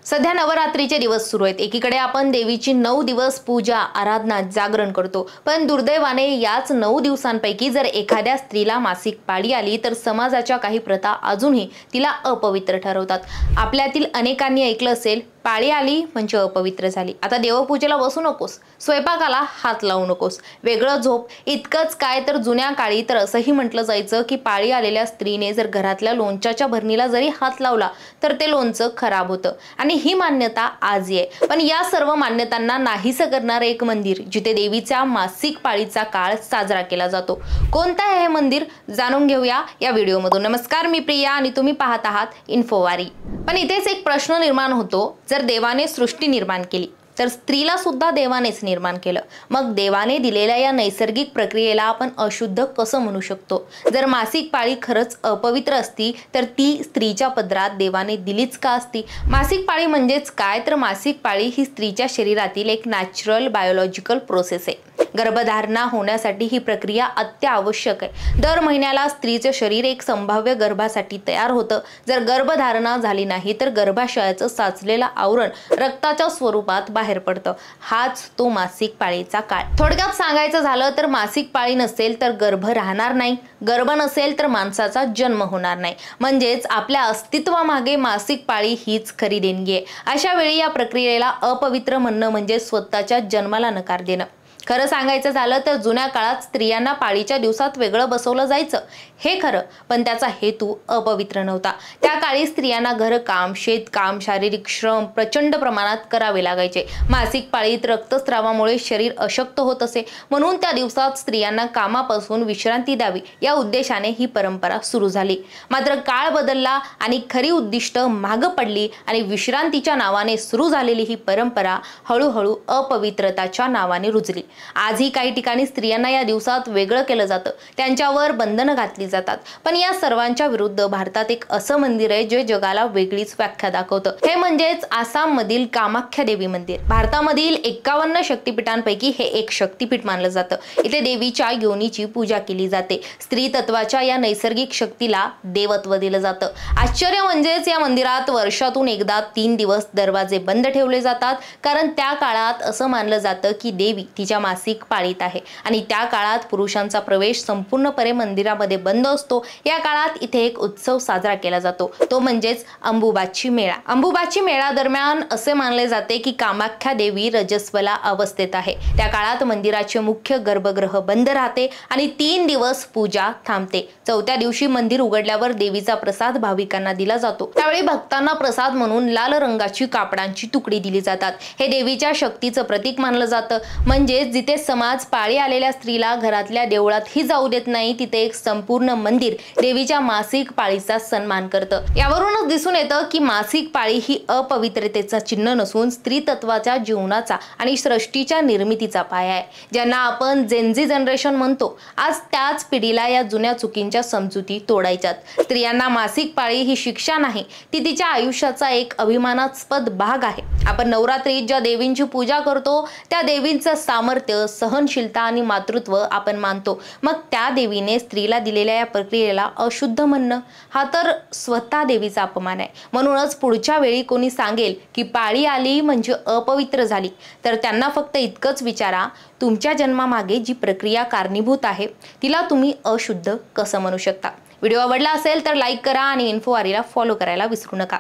सध्या नवरात्रीचे दिवस सुरू आहेत। एकीकडे आपण देवीची 9 दिवस पूजा आराधना जागरण करतो, पण दुर्दैवाने याच 9 दिवसांपैकी जर एखाद्या स्त्रीला मासिक पाळी आली तर समाजाच्या काही प्रथा अजूनही तिला अपवित्र ठरवतात। आपल्यातील अनेकांनी ऐकलं असेल, पाळी आली म्हणजे अपवित्र झाली, आता देवपूजेला बसू नकोस, स्वयंपाकाला हात लावू नकोस, वेगळं झोप। इतकंच काय तर जुन्या काळी तर असंही म्हटलं जायचं की पाळी आलेल्या स्त्रीने जर घरातल्या लोणच्याच्या भरणीला जरी हात लावला तर ते लोणचं खराब होतं आणि ही मान्यता आजही आहे। पण या सर्व मान्यतांना नाहीसं करणारं एक मंदिर जिथे देवीच्या मासिक पाळीचा काळ साजरा केला जातो। कोणतं आहे हे मंदिर जाणून घेऊया या व्हिडिओमधून। नमस्कार, मी प्रिया आणि तुम्ही पाहत आहात इन्फोवारी। पण इथेच एक प्रश्न निर्माण होतो, जर देवाने सृष्टी निर्माण केली तर स्त्रीला सुद्धा देवानेच निर्माण केलं, मग देवाने दिलेल्या या नैसर्गिक प्रक्रियेला आपण अशुद्ध कसं म्हणू शकतो? जर मासिक पाळी खरंच अपवित्र असती तर ती स्त्रीच्या पदरात देवाने दिलीच का असती? मासिक पाळी म्हणजेच काय तर मासिक पाळी ही स्त्रीच्या शरीरातील एक नॅचरल बायोलॉजिकल प्रोसेस आहे। गर्भधारणा होण्यासाठी ही प्रक्रिया अत्यावश्यक आहे। दर महिन्याला स्त्रीचे शरीर एक संभाव्य गर्भासाठी तयार होतं। जर गर्भधारणा झाली नाही तर गर्भाशयाचं साचलेलं आवरण रक्ताच्या स्वरूपात बाहेर पडतं। हाच तो मासिक पाळीचा काळ। थोडक्यात सांगायचं झालं तर मासिक पाळी नसेल तर गर्भ राहणार नाही, गर्भ नसेल तर माणसाचा जन्म होणार नाही। म्हणजेच आपल्या अस्तित्वामागे मासिक पाळी हीच खरी देणगी आहे। अशा वेळी या प्रक्रियेला अपवित्र म्हणणं म्हणजे स्वतःच्या जन्माला नकार देणं। खरं सांगायचं झालं तर जुन्या काळात स्त्रियांना पाळीच्या दिवसात वेगळं बसवलं जायचं हे खरं, पण त्याचा हेतू अपवित्र नव्हता। त्या काळी स्त्रियांना घरकाम, शेतकाम, शारीरिक श्रम प्रचंड प्रमाणात करावे लागायचे। मासिक पाळीत रक्तस्रावामुळे शरीर अशक्त होत असे, म्हणून त्या दिवसात स्त्रियांना कामापासून विश्रांती द्यावी या उद्देशाने ही परंपरा सुरू झाली। मात्र काळ बदलला आणि खरी उद्दिष्ट मागं पडली आणि विश्रांतीच्या नावाने सुरू झालेली ही परंपरा हळूहळू अपवित्रताच्या नावाने रुजली। आजही काही ठिकाणी स्त्रियांना या दिवसात वेगळं केलं जातं, त्यांच्यावर बंधनं घातली जातात। पण या सर्वांच्या विरुद्ध भारतात एक असं मंदिर आहे जे जगाला वेगळीच व्याख्या दाखवतं। हे म्हणजेच आसाम मधील कामाख्या देवी मंदिर। भारतामधील 51 शक्तिपीठांपैकी हे एक शक्तिपीठ मानलं जातं। इथे देवीच्या योनीची पूजा केली जाते। स्त्री तत्वाच्या या नैसर्गिक शक्तीला देवत्व दिलं जातं। आश्चर्य म्हणजेच या मंदिरात वर्षातून एकदा 3 दिवस दरवाजे बंद ठेवले जातात, कारण त्या काळात असं मानलं जातं की देवी तिच्या मासिक पाळीत आहे आणि त्या काळात पुरुषांचा प्रवेश संपूर्णपणे मंदिरामध्ये बंद असतो। या काळात इथे एक उत्सव साजरा केला जातो, तो म्हणजेच अंबुबाची मेळा। अंबुबाची मेळा दरम्यान असे मानले जाते की कामाख्या देवी रजस्वला अवस्थेत आहे। त्या काळात मंदिराचे मुख्य गर्भगृह बंद राहते आणि 3 दिवस पूजा थांबते। 4थ्या दिवशी मंदिर उघडल्यावर देवीचा प्रसाद भाविकांना दिला जातो। त्यावेळी भक्तांना प्रसाद म्हणून लाल रंगाची कापडांची तुकडी दिली जातात। हे देवीच्या शक्तीचं प्रतीक मानलं जातं। म्हणजे जिथे समाज पाळी आलेल्या स्त्रीला घरातल्या देवळातही जाऊ देत नाही, तिथे एक संपूर्ण मंदिर देवीच्या मासिक पाळीचा सन्मान करतं। यावरूनच दिसून येतं की मासिक पाळी ही अपवित्रतेचा चिन्ह नसून स्त्री तत्वाच्या जीवनाचा आणि सृष्टीच्या निर्मितीचा पाया आहे। ज्यांना आपण जेनझी जनरेशन म्हणतो, आज त्याच पिढीला या जुन्या चुकींच्या समजुती तोडायच्यात। स्त्रियांना मासिक पाळी ही शिक्षा नाही, ती तिच्या आयुष्याचा एक अभिमानास्पद भाग आहे। आपण नवरात्रीत ज्या देवींची पूजा करतो त्या देवींचं सामर्थ्य, सहनशीलता आणि मातृत्व आपण मानतो, मग त्या देवीने स्त्रीला दिलेल्या या प्रक्रियेला अशुद्ध म्हणणं हा तर स्वतः देवीचा अपमान आहे। म्हणूनच पुढच्या वेळी कोणी सांगेल की पाळी आली म्हणजे अपवित्र झाली, तर त्यांना फक्त इतकंच विचारा, तुमच्या जन्मामागे जी प्रक्रिया कारणीभूत आहे तिला तुम्ही अशुद्ध कसं म्हणू शकता? व्हिडिओ आवडला असेल तर लाईक करा आणि इन्फोवारीला फॉलो करायला विसरू नका।